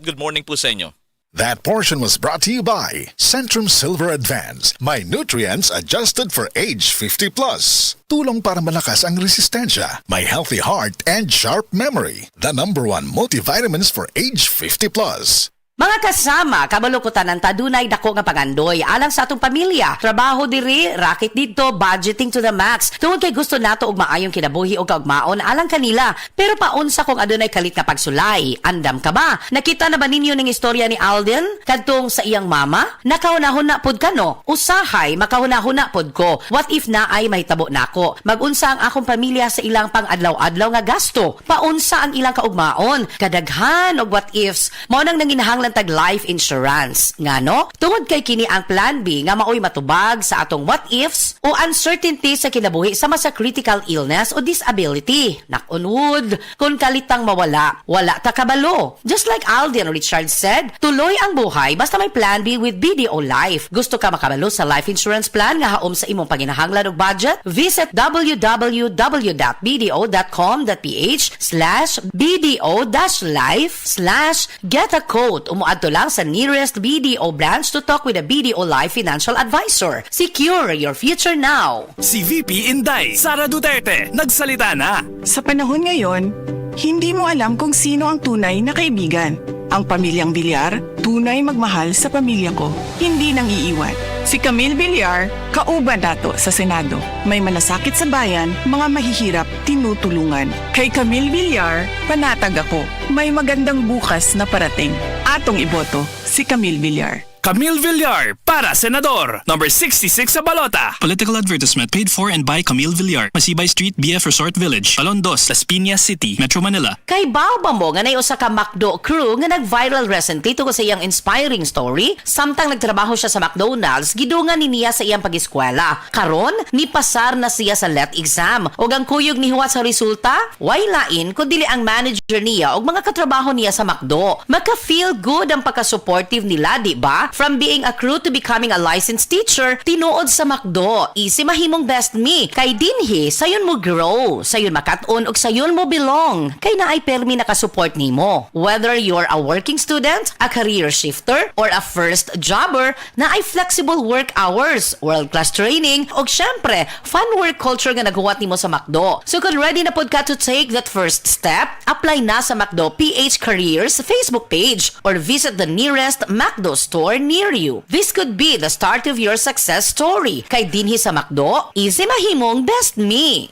good morning po sa inyo. That portion was brought to you by Centrum Silver Advance. My nutrients adjusted for age 50 plus. Tulong para malakas ang resistensya. My healthy heart and sharp memory. The #1 multivitamins for age 50 plus. Mga kasama, kabalukutan ng tadunay dako nga pangandoy alang sa atong pamilya. Trabaho diri, racket dito, budgeting to the max. Tungod kay gusto nato og maayong kinabuhi o kaugmaon alang kanila. Pero paunsa kung adunay kalit nga pagsulay. Andam ka ba? Nakita na ba ninyo ning istorya ni Alden kadtong sa iyang mama? Nakahunahuna pod kano? Usahay makahunahuna pod ko. What if naay mahitabo nako? Magunsa ang akong pamilya sa ilang pang-adlaw-adlaw nga gasto? Paunsa ang ilang kaugmaon? Kadaghan og what ifs. Mao nang nanginahanglan tag life insurance. Ngano? Tungod kay kini ang plan B nga maoy matubag sa atong what ifs o uncertainty sa kinabuhi sama sa critical illness o disability. Nakunwood, kung kalitang mawala, wala ta kabalo. Just like Alden Richard said, tuloy ang buhay basta may plan B with BDO Life. Gusto ka makabalo sa life insurance plan nga haom sa imong panginahanglan og budget? Visit www.bdo.com.ph/bdo-life/get a quote. Umuadto lang sa nearest BDO branch to talk with a BDO Life financial advisor. Secure your future now. Si VP Inday, Sara Duterte, nagsalita na. Sa panahon ngayon, hindi mo alam kung sino ang tunay na kaibigan. Ang pamilyang Villar, tunay magmahal sa pamilya ko, hindi nang iiwan. Si Camille Villar, kauban nato sa Senado. May malasakit sa bayan, mga mahihirap, tinutulungan. Kay Camille Villar, panatag ako. May magandang bukas na parating. Atong iboto, si Camille Villar. Camille Villar, para Senador, number 66 sa balota. Political advertisement paid for and by Camille Villar, Masibay Street, BF Resort Village, Balon 2, Las Piñas City, Metro Manila. Kay Baobab mo nga nay usa ka McDo crew nga nag-viral recently tungkol sa iyang inspiring story. Samtang nagtrabaho siya sa McDonald's, gidungan ni niya sa iyang pag-eskwela. Karon, nipasar na siya sa LET exam. Og ang kuyog ni huwat sa resulta, way lain kundi ang manager niya og mga katrabaho niya sa McDo. Magka-feel good ang pagka-supportive nila, di ba? From being a crew to becoming a licensed teacher, tinuod sa McDo. Easy mahimong best me. Kay dinhi, sayon mo grow, sayon makat-on og sayon mo belong. Kay naay permi nakasupport nimo. Whether you're a working student, a career shifter, or a first jobber, naay flexible work hours, world-class training, og syempre, fun work culture nga naghuwat nimo sa McDo. So kung ready na pod ka to take that first step, apply na sa McDo PH Careers Facebook page or visit the nearest McDo store near you. This could be the start of your success story. Kay dinhi sa McDo, easy mahimong best me.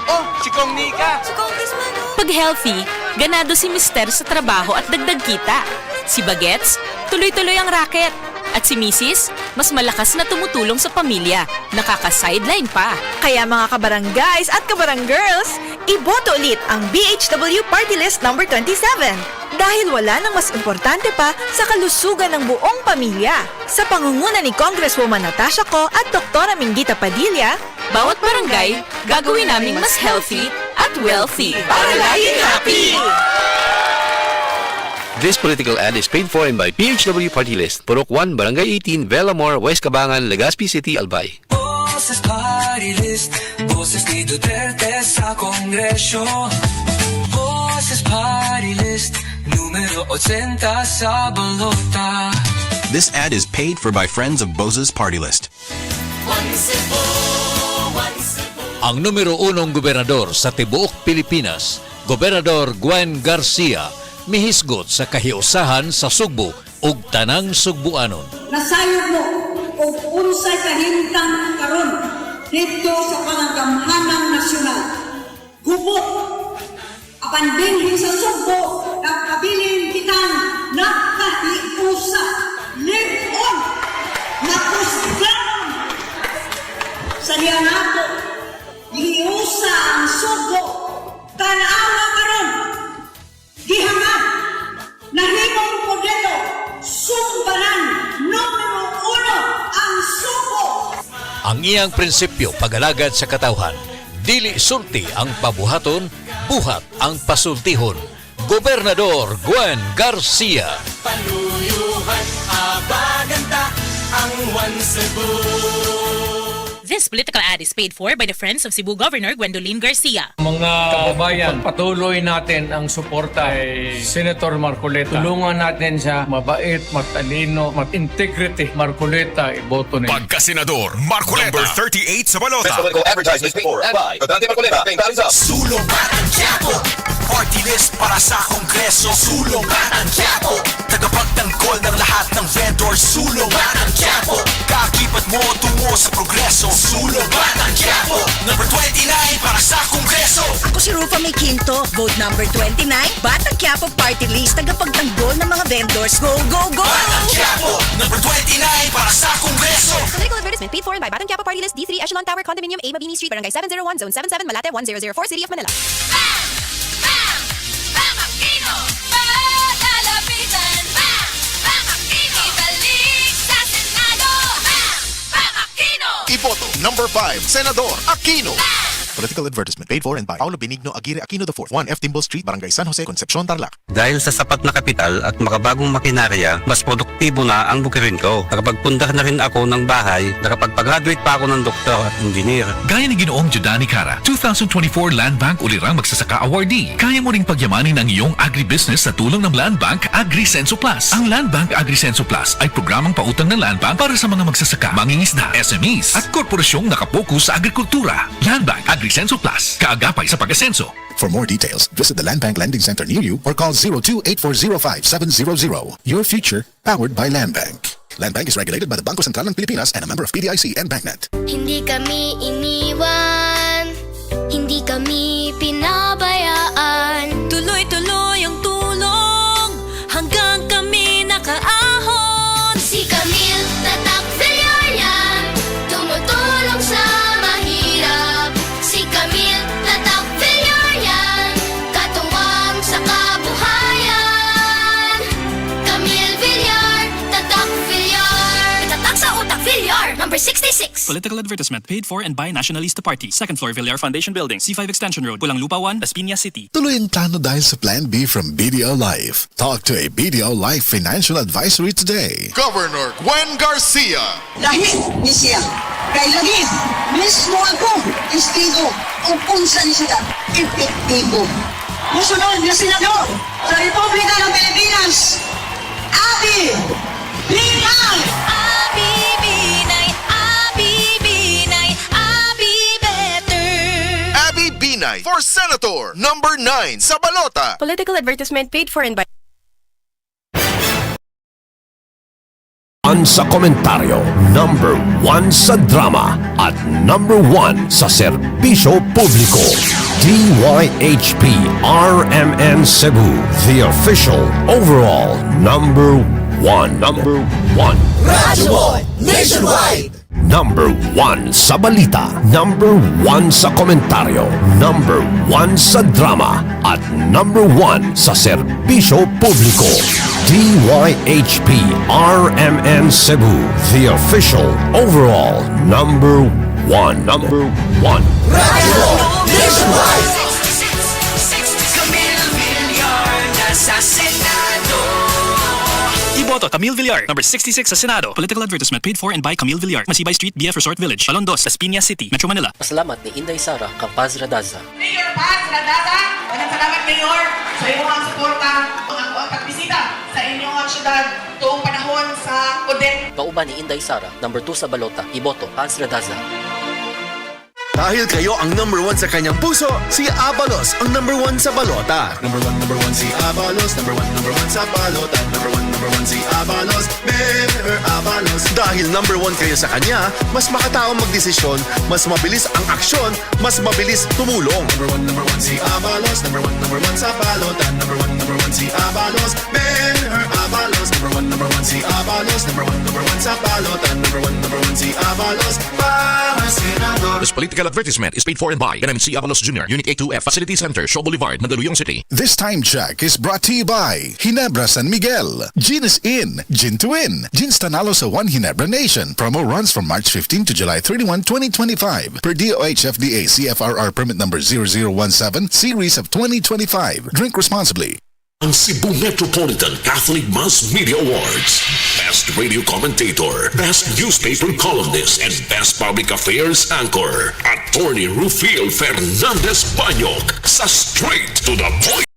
Oh, si Kong Nika. Pag healthy, ganado si Mister sa trabaho at dagdag kita. Si Bagets, tuloy-tuloy ang racket. At si Mrs., mas malakas na tumutulong sa pamilya. Nakaka-sideline pa. Kaya mga kabarangays at kabaranggirls, iboto ulit ang BHW Party List number 27. Dahil wala nang mas importante pa sa kalusugan ng buong pamilya. Sa pangunguna ni Congresswoman Natasha Co at Dr. Minggita Padilla, Bawat barangay, gagawin naming mas healthy at wealthy. para laging happy! This political ad is paid for and by PHW Party List, Purok 1, Barangay 18, Velamor, West Cabangan, Legazpi City, Albay. Boses Party List, boses ni Duterte sa Kongresyo. Boses Party List, numero 80 sa balota. This ad is paid for by friends of Bose's Party List. Ang numero 1 gobernador sa tibuok Pilipinas, Gobernador Gwen Garcia, mihisgot sa kahiusahan sa Sugbo ug tanang Sugbuanon. Nasayod mo o unsay kahintang karon dito sa pangagamhanang nasyonal. Gubot apan dinhi sa Sugbo nakabilin kitang nakahiusa ligon nakusganon sa diyan nato hiusa ang Sugbo tanawa karon gihangad nahimong modelo sumbaran numero 1 ang Sugbo. Ang iyang prinsipyo pagalagad sa katawhan, dili sulti ang pabuhaton, buhat ang pasultihon. Gobernador Gwen Garcia. Panuyuhan abaganta ang One Cebu. This political ad is paid for by the Friends of Cebu Governor Gwendolyn Garcia. Mga kababayan, patuloy natin ang suporta kay Senator Marcoleta. Tulungan natin siya, mabait, matalino, mat-integrity. Marcoleta, iboto niya. Pagka-senador, Marcoleta. Number 38 sa balota. Sulungan ang Quiapo, party list para sa Kongreso. Sulungan ang Quiapo, tagapagtanggol ng lahat ng vendors. Sulungan ang Quiapo, kakibat mo tungo sa progreso. Sulungan ang Quiapo, number 29 para sa Kongreso. Ako si Rufa May Quinto, vote number 29, Batang Quiapo Party List, tagapagtanggol ng mga vendors. Go, go, go! Batang Quiapo, number 29 para sa Kongreso. Political advertisement paid for by Batang Quiapo Party List, D3 Echelon Tower Condominium, A. Mabini Street, Barangay 701, Zone 77, Malate 1004, City of Manila. Iboto number 5, Senador Aquino. Political advertisement paid for and by Paulo Benigno Aguirre Aquino IV, 1F Timbo Street, Barangay San Jose, Concepcion, Tarlac. Dahil sa sapat na kapital at makabagong makinarya, mas produktibo na ang bukirin ko. Nakapagpundar na rin ako ng bahay, nakapagpag-graduate pa ako ng doktor at engineer. Gaya ni Ginoong Jodani Cara, 2024 Land Bank Ulirang Magsasaka Awardee. Kaya mo ring pagyamanin ang iyong agribusiness sa tulong ng Land Bank AgriSenso Plus. Ang Land Bank AgriSenso Plus ay programang pautang ng Land Bank para sa mga magsasaka, mangingisda, SMEs at korporasyong nakapokus sa agrikultura. Land Bank AgriSenso Plus, kaagapay sa pag-asenso. For more details, visit the Land Bank Lending Center near you or call 02-8405-700. Your future, powered by Land Bank. Land Bank is regulated by the Bangko Sentral ng Pilipinas and a member of PDIC and BancNet. Hindi kami iniwan, hindi kami pinabayaan. Tuloy-tuloy ang tulong hanggang kami nakaahon. Si Camille Tatak Villarreal, tumutulong sa mahirap. Si Camille Tatak Villarreal, katuwang sa kabuhayan. Camille Villar, Tatak Villar, tatak sa utak Villar, number 66. Political advertisement paid for and by Nationalista Party. Second floor Villar Foundation Building, C5 Extension Road, Pulang Lupa 1, Las Piñas City. Tuloy ang plano dahil sa Plan B from BDO Life. Talk to a BDO Life Financial Advisory today. Governor Gwen Garcia. Dahil ni siya, kay lagi, mismo ako, istigo, kung unsa ni siya, epektibo. Musunod na senador sa Republika ng Pilipinas, Abby Binay! Abi Binay, Abi Binay, Abi Better. Abby Binay for Senator number 9 sa balota. Political advertisement paid for and by Sa komentaryo, number 1 sa drama at number 1 sa serbisyo publiko. DYHP RMN Cebu, the official overall number 1. Number 1. Radyo Nationwide. Number 1 sa balita, number 1 sa komentaryo, number 1 sa drama at number 1 sa serbisyo publiko. DYHP RMN Cebu, the official overall number 1. Number 1. Radyo Nationwide. Camille Villar, nasa Senado. Iboto Camille Villar, number 66 sa Senado. Political advertisement paid for and by Camille Villar, Masibay Street, BF Resort Village, Balon Dos, Las Piñas City, Metro Manila. Pasalamat ni Inday Sara Kapaz Radaza. Mayor Paz Radata, maraming salamat Mayor sa iyong mga suporta at ang pagbisita sa inyong syudad tuong panahon sa Odette. Pauban ni Inday Sara, number 2 sa balota. Iboto Paz Radaza. Dahil kayo ang number 1 sa kanyang puso, si Abalos ang number 1 sa balota. Number 1 si Abalos. Number 1 sa balota. Number 1 si Abalos. Better Abalos. Dahil number 1 kayo sa kanya, mas makataong magdesisyon, mas mabilis ang aksyon, mas mabilis tumulong. Number 1 si Abalos. Number 1 sa balota. Number 1 si Abalos. Better Abalos. Number 1 si Abalos. Number 1 sa balota. Number 1 si Abalos. Para senador. This political advertisement is paid for and by NMC Avalos Jr., Unit A2F, Facility Center, Shaw Boulevard, Mandaluyong City. This time check is brought to you by Ginebra San Miguel. Gin is in, Gin to win. Gin's Tanalo sa One Ginebra Nation. Promo runs from March 15 to July 31, 2025. Per DOH FDA CFRR permit number 0017, series of 2025. Drink responsibly. ang Cebu Metropolitan Catholic Mass Media Awards. Best Radio Commentator, Best Newspaper Columnist, and Best Public Affairs Anchor. Attorney Rufil Fernandez Banyok sa Straight to the Point.